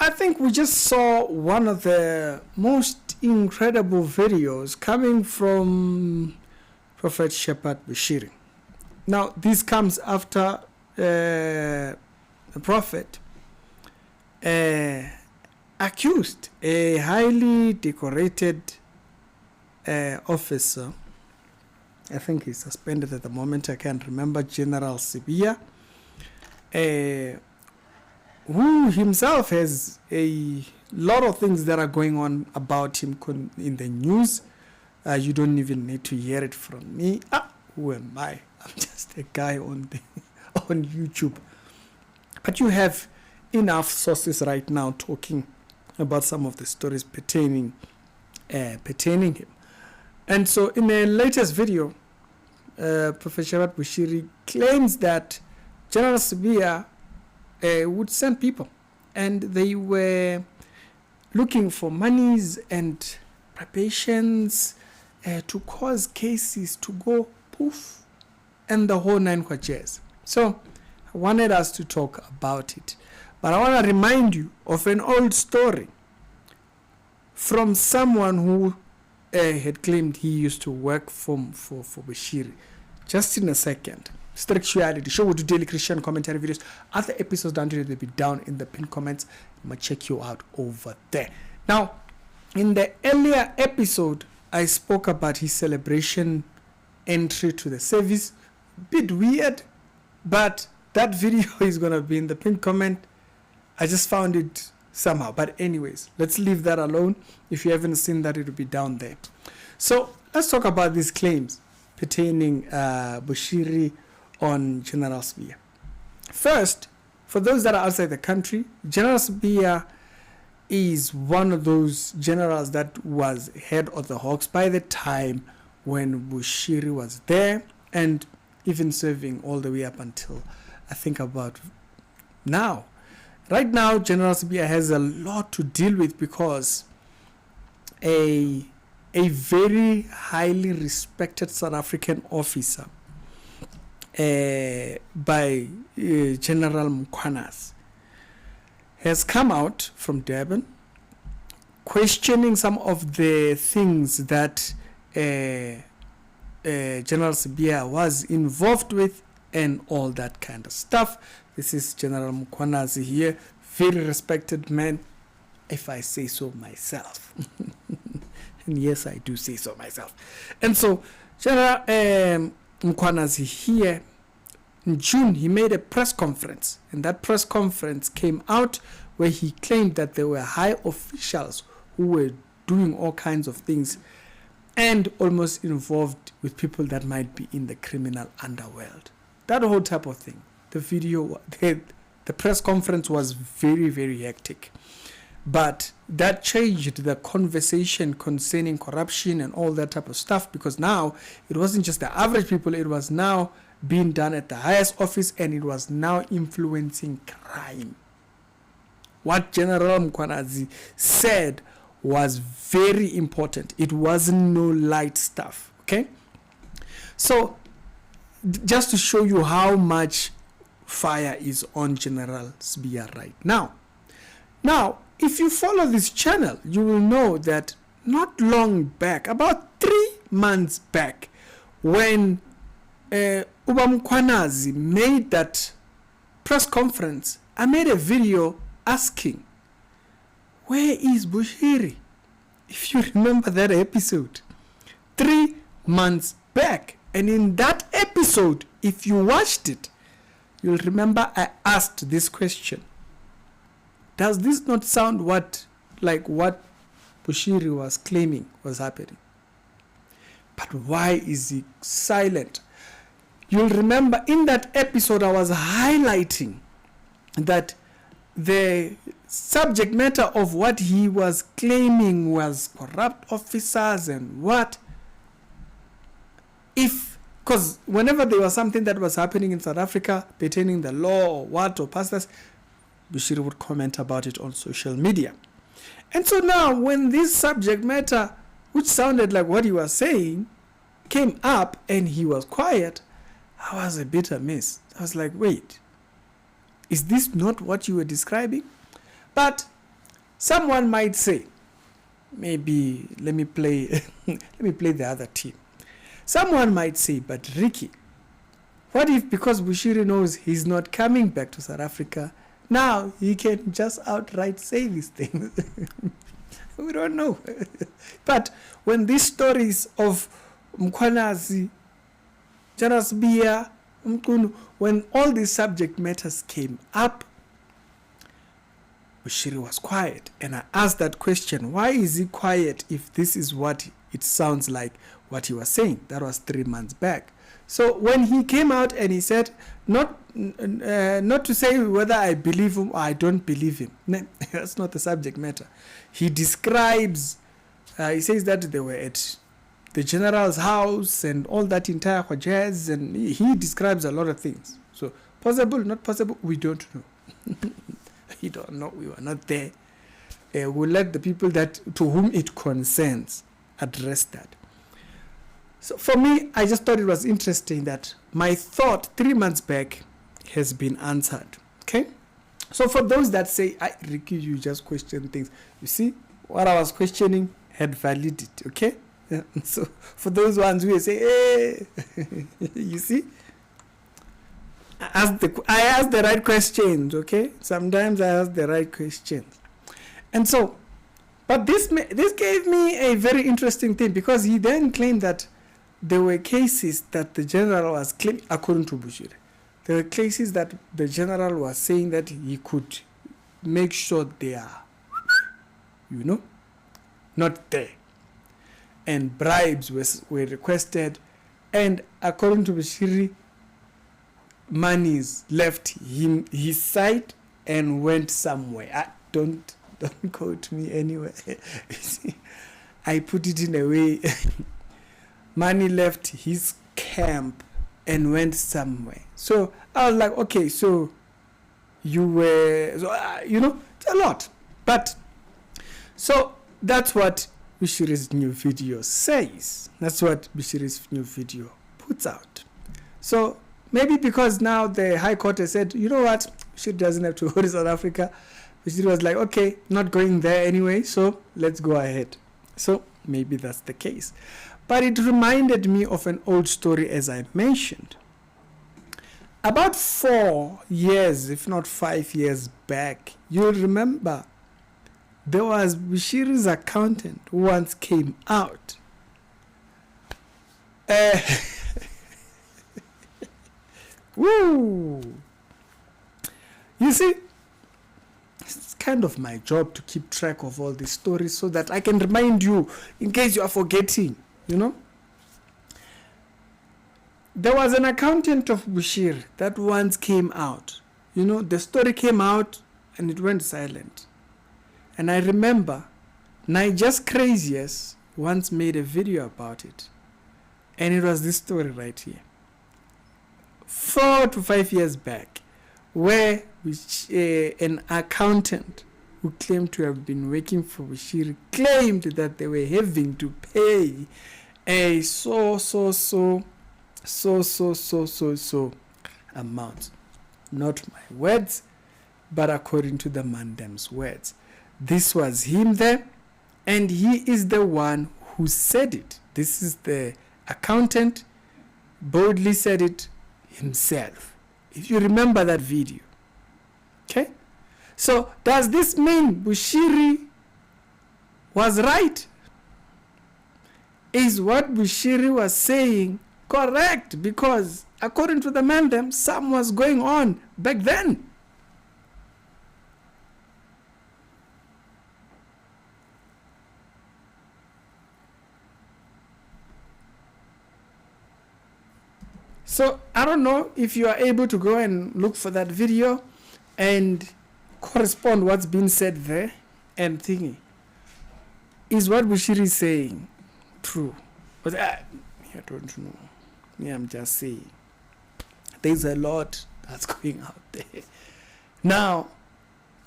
I think we just saw one of the most incredible videos coming from Prophet Shepherd Bushiri. Now, this comes after the Prophet accused a highly decorated officer. I think he's suspended at the moment. I can't remember, General Sibiya, who himself has a lot of things that are going on about him in the news. You don't even need to hear it from me. Who am I? I'm just a guy on YouTube. But you have enough sources right now talking about some of the stories pertaining him. And so in the latest video, Professor Bushiri claims that General Sibiya would send people, and they were looking for monies and preparations to cause cases to go poof and the whole nine quarters. So I wanted us to talk about it, but I want to remind you of an old story from someone who had claimed he used to work for Bushiri. Just in a second. Spirituality show, we do daily Christian commentary videos. Other episodes down there, they'll be down in the pinned comments. I'm gonna check you out over there. Now, in the earlier episode, I spoke about his celebration entry to the service. Bit weird, but that video is gonna be in the pinned comment. I just found it somehow. But anyways, let's leave that alone. If you haven't seen that, it'll be down there. So let's talk about these claims pertaining Bushiri on General Sibiya. First, for those that are outside the country, General Sibiya is one of those generals that was head of the Hawks by the time when Bushiri was there, and even serving all the way up until I think about now. Right now, General Sibiya has a lot to deal with because a very highly respected South African officer by General Mkhwanazi has come out from Durban questioning some of the things that General Sibiya was involved with and all that kind of stuff. This is General Mkhwanazi here, very respected man, if I say so myself. And yes, I do say so myself. And so General Mkhwanazi here, in June, he made a press conference. And that press conference came out where he claimed that there were high officials who were doing all kinds of things and almost involved with people that might be in the criminal underworld. That whole type of thing. The video, the press conference was very, very hectic. But that changed the conversation concerning corruption and all that type of stuff, because now it wasn't just the average people, it was now being done at the highest office, and it was now influencing crime. What General Mkhwanazi said was very important. It wasn't no light stuff, okay? So, just to show you how much fire is on General Sibiya right now. Now, if you follow this channel, you will know that not long back, about 3 months back, when Mkhwanazi made that press conference, I made a video asking, where is Bushiri? If you remember that episode, 3 months back. And in that episode, if you watched it, you'll remember I asked this question. Does this not sound like what Bushiri was claiming was happening? But why is he silent? You'll remember in that episode I was highlighting that the subject matter of what he was claiming was corrupt officers and what. Because whenever there was something that was happening in South Africa pertaining the law or what or pastors, Bushiri would comment about it on social media. And so now when this subject matter, which sounded like what he was saying, came up and he was quiet, I was a bit amiss. I was like, wait, is this not what you were describing? But Someone might say, maybe let me play let me play the other team. Someone might say, but Ricky, what if because Bushiri knows he's not coming back to South Africa, now he can just outright say these things? We don't know. But when these stories of Mkhwanazi, Sibiya, when all these subject matters came up, Bushiri was quiet. And I asked that question, why is he quiet if this is what it sounds like what he was saying? That was 3 months back. So when he came out and he said, not to say whether I believe him or I don't believe him. That's not the subject matter. He describes, he says that they were at the general's house and all that entire jazz, and he describes a lot of things. So possible, not possible, we don't know. We don't know. We were not there. We'll let the people that to whom it concerns address that. So for me, I just thought it was interesting that my thought 3 months back has been answered. Okay? So for those that say, Ricky, you just question things. You see, what I was questioning had validity. Okay? So for those ones who say, hey, you see, I asked the right questions. Okay? Sometimes I ask the right questions. And so, but this gave me a very interesting thing, because he then claimed that there were cases that the general was claiming, according to Bushiri, there were cases that the general was saying that he could make sure they are, not there. And bribes were requested. And according to Bushiri, monies left his side and went somewhere. Don't quote me anywhere. I put it in a way. Money left his camp and went somewhere. So I was like, okay, so you were, it's a lot. But so that's what Bushiri's new video says. That's what Bushiri's new video puts out. So maybe because now the High Court has said, you know what, Bushiri doesn't have to go to South Africa. Bushiri was like, okay, not going there anyway, so let's go ahead. So maybe that's the case. But it reminded me of an old story, as I mentioned. About 4 years, if not 5 years back, you'll remember there was Bushiri's accountant who once came out. Woo! You see, it's kind of my job to keep track of all these stories so that I can remind you in case you are forgetting. There was an accountant of Bushiri that once came out. The story came out and it went silent. And I remember Niger's Craziest once made a video about it. And it was this story right here. 4 to 5 years back, where an accountant who claimed to have been working for Bushiri claimed that they were having to pay a so amount. Not my words, but according to the Mandem's words. This was him there, and he is the one who said it. This is the accountant, boldly said it himself. If you remember that video. Okay? So does this mean Bushiri was right? Is what Bushiri was saying correct? Because according to the Mandem, something was going on back then. So I don't know if you are able to go and look for that video and correspond what's been said there and thinking, is what Bushiri is saying true? But I don't know. I'm just saying. There's a lot that's going out there. Now,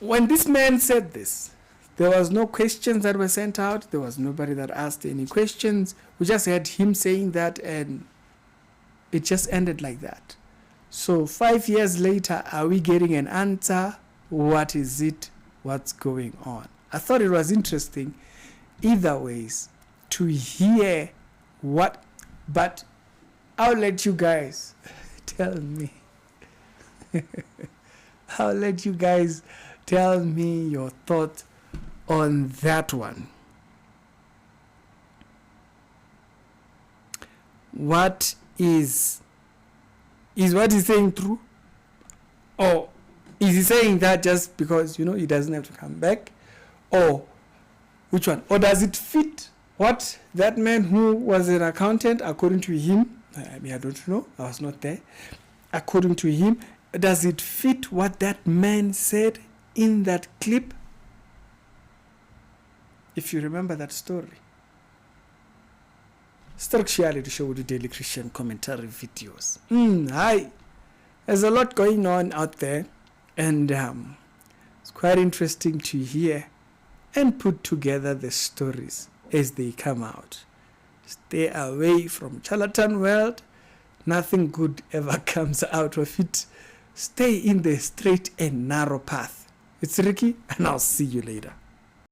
when this man said this, there was no questions that were sent out. There was nobody that asked any questions. We just had him saying that, and it just ended like that. So 5 years later, are we getting an answer? What is it? What's going on? I thought it was interesting either ways to hear what, but I'll let you guys tell me. I'll let you guys tell me your thought on that one. What is what he's saying true? Or is he saying that just because, he doesn't have to come back? Or which one? Or does it fit what that man who was an accountant, according to him, I don't know, I was not there, according to him, does it fit what that man said in that clip? If you remember that story. Structurally to show the daily Christian commentary videos. Hi. There's a lot going on out there, and it's quite interesting to hear and put together the stories as they come out. Stay away from charlatan world. Nothing good ever comes out of it. Stay in the straight and narrow path. It's Ricky, and I'll see you later.